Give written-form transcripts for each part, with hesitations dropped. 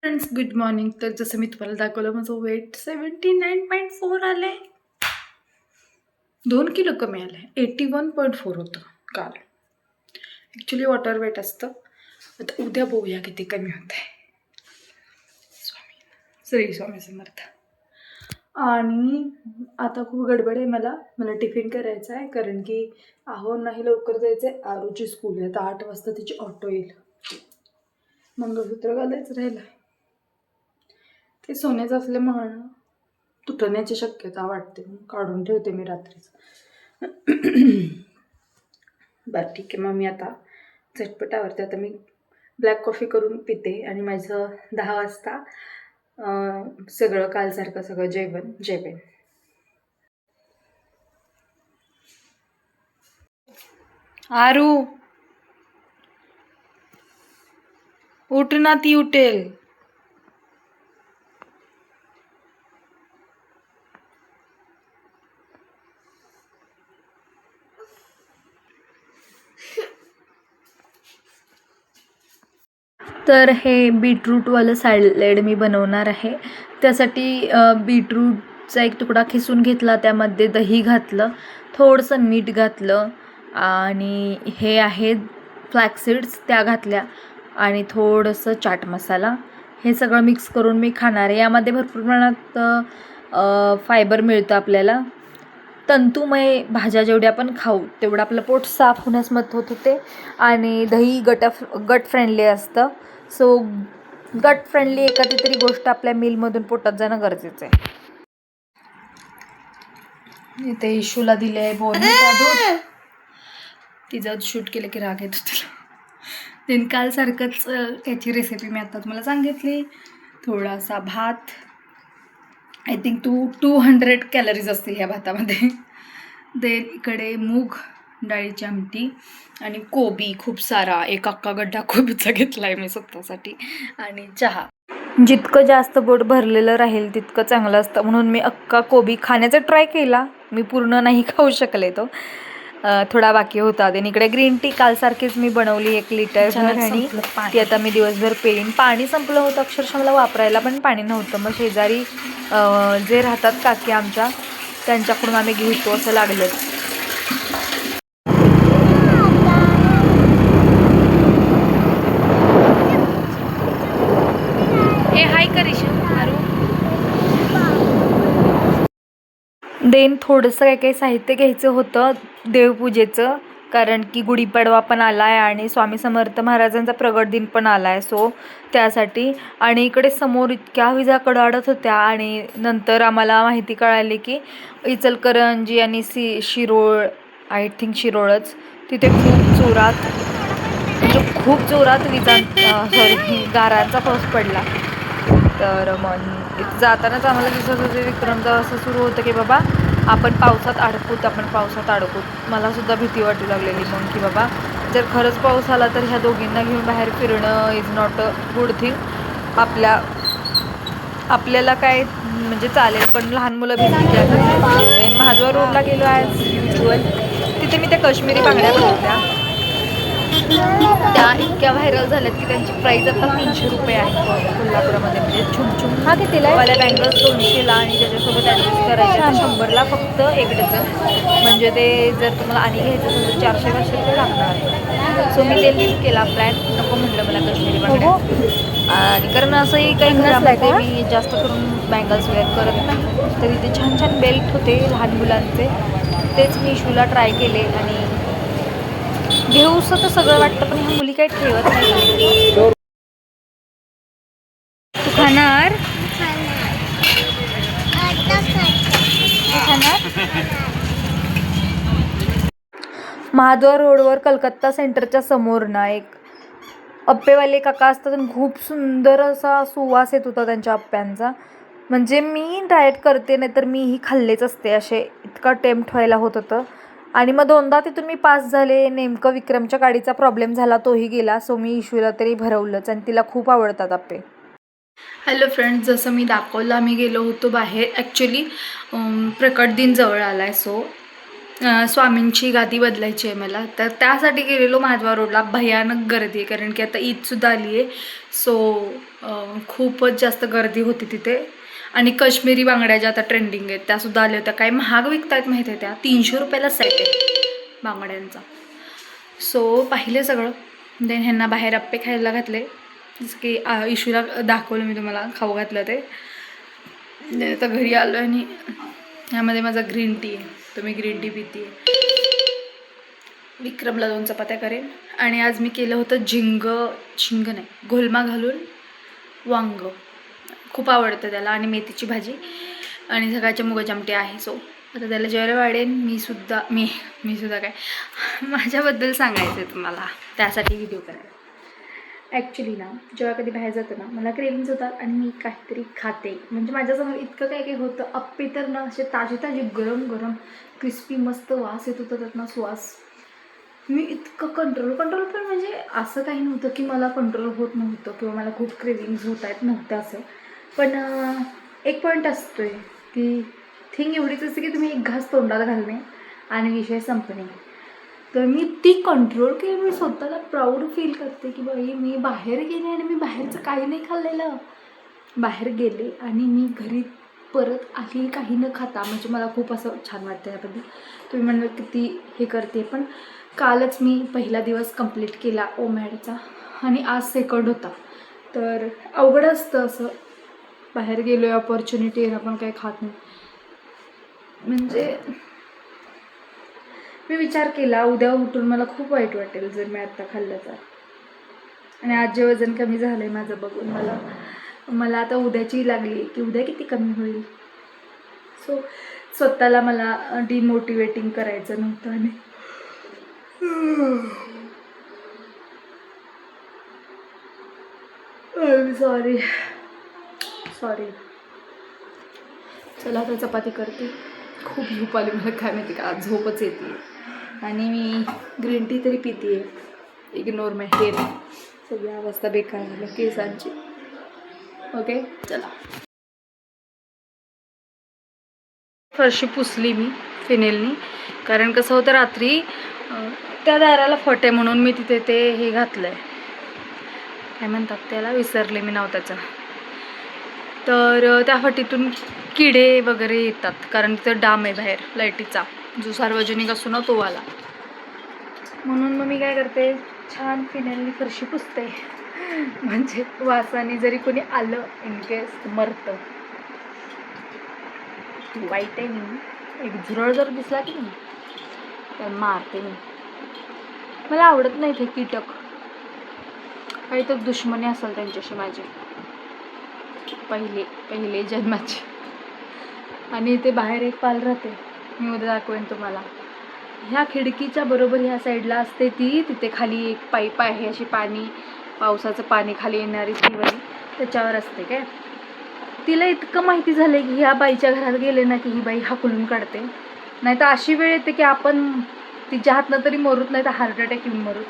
Friends good morning. तर जसं मी तुम्हाला दाखवलं माझं वेट 79.4 आलं आहे. 2 किलो कमी आलं आहे. 81.4 होतं काल. ॲक्च्युली वॉटर वेट असतं. आता उद्या बघूया किती कमी होत आहे. स्वामी समर्थ. आणि आता खूप गडबड आहे मला टिफिन करायचा आहे, कारण की नाही लवकर जायचं आहे. आरूची स्कूल आहे, आता 8 वाजता तिची ऑटो येईल. मंगळसूत्र घालायचं राहिलं. ते सोन्याचं असल्यामुळं तुटण्याची शक्यता वाटते, काढून ठेवते मी रात्रीच. बरं ठीक आहे, मग मी आता झटपट आवरते. आता मी ब्लॅक कॉफी करून पिते आणि माझं 10 वाजता सगळं कालसारखं सगळं जेवेन. आरू उठ ना, ती उठेल. तर हे बीटरूटवालं सॅलेड मी बनवणार आहे. त्यासाठी बीटरूटचा एक तुकडा खिसून घेतला, त्यामध्ये दही घातलं, थोडंसं मीठ घातलं आणि हे आहेत फ्लॅक्सीड्स त्या घातल्या आणि थोडंसं चाट मसाला. हे सगळं मिक्स करून मी खाणार आहे. यामध्ये भरपूर प्रमाणात फायबर मिळतं आपल्याला. तंतुमय भाज्या जेवढ्या आपण खाऊ तेवढं आपलं पोट साफ होण्यास मदत होते आणि दही गट फ्रेंडली असतं. सो गट फ्रेंडली एखादी तरी गोष्ट आपल्या मीलमधून पोटात जाणं गरजेचं आहे. इथे इशूला दिले आहे बोर्नव्हिटा दूध. तिचं शूट केलं की राग येतो तिला. देन कालसारखंच त्याची रेसिपी मी आता तुम्हाला सांगितली. थोडासा भात, आय थिंक 200 कॅलरीज असतील ह्या भातामध्ये. देन इकडे मूग डाळीची आमटी आणि कोबी खूप सारा, एक अख्खा गड्डा कोबीचा घेतला आहे मी स्वतःसाठी, आणि चहा. जितकं जास्त पोट भरलेलं राहील तितकं चांगलं असतं, म्हणून मी अख्खा कोबी खाण्याचा ट्राय केला. मी पूर्ण नाही खाऊ शकले, तो थोडा बाकी होता. देन इकडे ग्रीन टी कालसारखीच मी बनवली 1 लिटर आणि ती आता मी दिवसभर पेईन. पाणी संपलं होतं अक्षरशः, मला वापरायला पण पाणी नव्हतं. मग शेजारी जे राहतात काकी आमच्या, त्यांच्याकडून आम्ही घेतो असं लागलं. देन थोडंसं काही साहित्य घ्यायचं होतं देवपूजेचं, कारण की गुढीपाडवा पण आला आहे आणि स्वामी समर्थ महाराजांचा प्रगट दिन पण आला आहे. सो त्यासाठी. आणि इकडे समोर इतक्या विजा कडाडत होत्या आणि नंतर आम्हाला माहिती कळाली की इचलकरंजी आणि शिरोळ, आय थिंक शिरोळच, तिथे खूप जोरात विजा गारांचा पाऊस पडला. तर मग इथं जातानाच आम्हाला दिसत होते विक्रमचं असं सुरू होतं की बाबा आपण पावसात अडकूत. मलासुद्धा भीती वाटू लागलेली मग की बाबा जर खरंच पाऊस आला तर ह्या दोघींना घेऊन बाहेर फिरणं is not a good thing. आपल्याला काय म्हणजे चालेल, पण लहान मुलं भीती. महाद्वार रोडला गेलो ॲज युज्युअल. तिथे मी त्या काश्मीरी बांगड्या बघितल्या, त्या इतक्या व्हायरल झाल्यात की त्यांची प्राईस आता 300 रुपये आहे कोल्हापुरामध्ये. म्हणजे छुम वाल्या बँगल्स 200ला आणि त्याच्यासोबत ॲडजस्ट करायच्या 100ला फक्त 1 डझन. म्हणजे ते जर तुम्हाला आणि घ्यायचं असेल तर 400-500 रुपये लागणार. सो मी ते लिस्ट केला प्लॅन. नको म्हटलं मला काश्मीरी बांगड्या. आणि कारण असंही काही घरामध्ये मी जास्त करून बँगल्स वेअर करत नाही, तर इथे छान छान बेल्ट होते लहान मुलांचे, तेच मी इशूला ट्राय केले. आणि घेऊसं तर सगळं वाटतं, पण ह्या मुली काही ठेवत नाही. तू खाणार? महाद्वार रोडवर कलकत्ता सेंटरच्या समोर ना एक अप्पेवाले काका असतात आणि खूप सुंदर असा सुवास येत होता त्यांच्या अप्प्यांचा. म्हणजे मी डाएट करते नाही तर मीही खाल्लेच असते असे, इतका टेम्प्ट व्हायला होत होतं. आणि मग 2दा तिथून मी पास झाले. नेमकं विक्रमच्या गाडीचा प्रॉब्लेम झाला, तोही गेला. सो मी इशूला तरी भरवलंच आणि तिला खूप आवडतात आप्पे. हॅलो फ्रेंड्स, जसं मी दाखवलं आम्ही गेलो होतो बाहेर. ॲक्च्युली प्रकट दिन जवळ आला आहे, सो स्वामींची गादी बदलायची आहे मला, तर त्यासाठी गेलेलो महाद्वार रोडला. भयानक गर्दी आहे कारण की आता ईदसुद्धा आली आहे. सो खूपच जास्त गर्दी होती तिथे. आणि काश्मीरी बांगड्या ज्या आता ट्रेंडिंग आहेत त्यासुद्धा आल्या होत्या. काय महाग विकतायत माहिती आहे, त्या 300 रुपयाला सेट आहे बांगड्यांचा. सो पाहिले सगळं. देन ह्यांना बाहेर अप्पे खायला घातले, जसं की इशूला दाखवलं मी तुम्हाला खाऊ घातलं ते. आता घरी आलो आणि ह्यामध्ये माझा ग्रीन टी आहे, तर मी ग्रीन टी पिते. विक्रमला 2 चपात्या करेन. आणि आज मी केलं होतं झिंग नाही, घोलमा घालून वांग, खूप आवडतं त्याला, आणि मेथीची भाजी आणि सकाळच्या मुगाची आमटी आहे. सो आता त्याला जेवायला वाढेन. मी सुद्धा काय माझ्याबद्दल सांगायचं आहे तुम्हाला, त्यासाठी व्हिडिओ करायला. ॲक्च्युली ना, जेव्हा कधी बाहेर जातं ना, मला क्रेविंग्स होतात आणि मी काहीतरी खाते. म्हणजे माझ्यासमोर इतकं काय होतं. अप्पे तर ना असे ताजे गरम गरम क्रिस्पी मस्त वास येत होता त्यात ना, सुवास. मी इतकं कंट्रोल पण म्हणजे असं काही नव्हतं की मला कंट्रोल होत नव्हतं किंवा मला खूप क्रेविंग्स होत आहेत, नव्हतं असं. पण एक पॉईंट असतोय की थिंग एवढीच असते की तुम्ही एक घास तोंडाला घालणे आणि विषय संपणे. तर मी ती कंट्रोल केली. मी स्वतःला प्राऊड फील करते की बाई मी बाहेर गेले आणि मी बाहेरचं काही नाही खाल्लेलं. बाहेर गेले आणि मी घरी परत आली काही न खाता. म्हणजे मला खूप असं छान वाटतं याबद्दल. तुम्ही म्हणलं किती हे करते, पण कालच मी पहिला दिवस कंप्लीट केला ओमॅडचा आणि आज सेकंड होता. तर अवघड असतं असं, बाहेर गेलो आहे ऑपॉर्च्युनिटी आहे, आपण काही खात नाही. म्हणजे मी विचार केला उद्या उठून मला खूप वाईट वाटेल जर मी आत्ता खाल्लं तर. आणि आज जे वजन कमी झालं आहे माझं बघून मला आता उद्याची लागली की उद्या किती कमी होईल. सो स्वतःला मला डिमोटिवेटिंग करायचं नव्हतं. आणि सॉरी. चला आता चपाती करते. खूप झोप आली मला, काय माहिती का, झोपच येते. आणि मी ग्रीन टी तरी पिते. इग्नोर माय हेअर. सगळी अवस्था बेकार झाली केसांची. ओके चला. फरशी पुसली मी फिनेलनी, कारण कसं होतं रात्री त्या दाराला फटे म्हणून मी तिथे ते हे घातलं आहे, काय म्हणतात त्याला, विसरले मी नाव त्याचं. तर त्या फटीतून किडे वगैरे येतात, कारण तिथं डाम आहे बाहेर लाईटीचा, जो सार्वजनिक असतो ना तो वाला. म्हणून मग मी काय करते, छान फिनेलनी फरशी पुसते. म्हणजे वासाने जरी कोणी आलं इनकेस मरतं. वाईट आहे मी, एक झुरळ जर दिसला की नाही तर मारते मी. मला आवडत नाही ते कीटक, काही तर दुश्मनी असेल त्यांच्याशी माझी पहिले जन्माची. आणि ते बाहेर एक पाल राहते, मी उद्या दाखवेन तुम्हाला. ह्या खिडकीच्या बरोबर ह्या साईडला असते ती, तिथे खाली एक पाईप आहे अशी पावसाचं पाणी खाली येणारी ती वरी, त्याच्यावर असते काय. तिला इतकं माहिती झालं की ह्या बाईच्या घरात गेले ना की ही बाई हाकलून काढते. नाही तर अशी वेळ येते की आपण तिच्या हातनं तरी मरूत, नाही तर हार्ट अटॅक येऊन मरूत.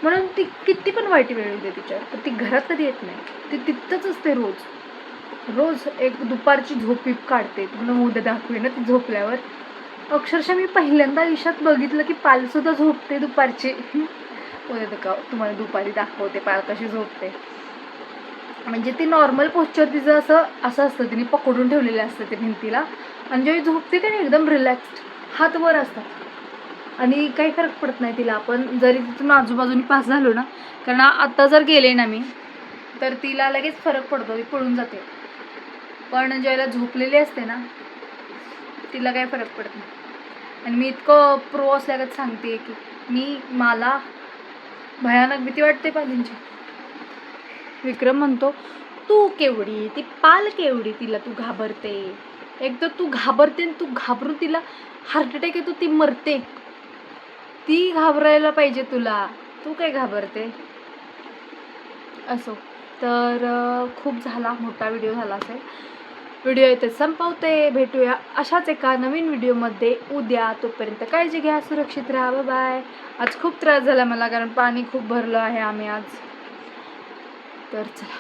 म्हणून ती किती पण वाईट वेळ येते तिच्यावर, पण ती घरात कधी येत नाही. ती तिथंच असते रोज एक दुपारची झोप काढते. तुम्हाला उद्या दाखवे ना ती झोपल्यावर. अक्षरशः मी पहिल्यांदा आयुष्यात बघितलं की पालसुद्धा झोपते दुपारची. उद्या तुम्हाला दुपारी दाखवते पाल कशी झोपते. म्हणजे ती नॉर्मल पोश्चर तिचं असं असतं, तिने पकडून ठेवलेलं असतं ते भिंतीला. आणि जेव्हा झोपते का नाही एकदम रिलॅक्स्ड, हात वर असतात आणि काही फरक पडत नाही तिला. आपण जरी तिथून आजूबाजूने पास झालो ना, कारण आता जर गेले ना मी तर तिला लगेच फरक पडतो, ती पळून जाते. पण ज्यावेळेला झोपलेली असते ना तिला काही फरक पडत नाही. आणि मी इतकं प्रो असल्यागत सांगते की मला भयानक भीती वाटते पालींची. विक्रम म्हणतो तू केवढी, ती पाल केवढी, तिला तू घाबरते. एक तर तू घाबरते आणि तू घाबरून तिला हार्ट अटॅक येतो, ती मरते. ती घाबरायला पाहिजे तुला, तू काय घाबरते. असो, तर खूप झाला, मोठा व्हिडिओ झाला असेल. व्हिडिओ इथे संपवते. भेटूया अशाच एका नवीन व्हिडिओमध्ये उद्या. तोपर्यंत काळजी घ्या, सुरक्षित राहा. बाय. आज खूप त्रास झाला मला, कारण पाणी खूप भरलं आहे आम्ही आज. तर चला.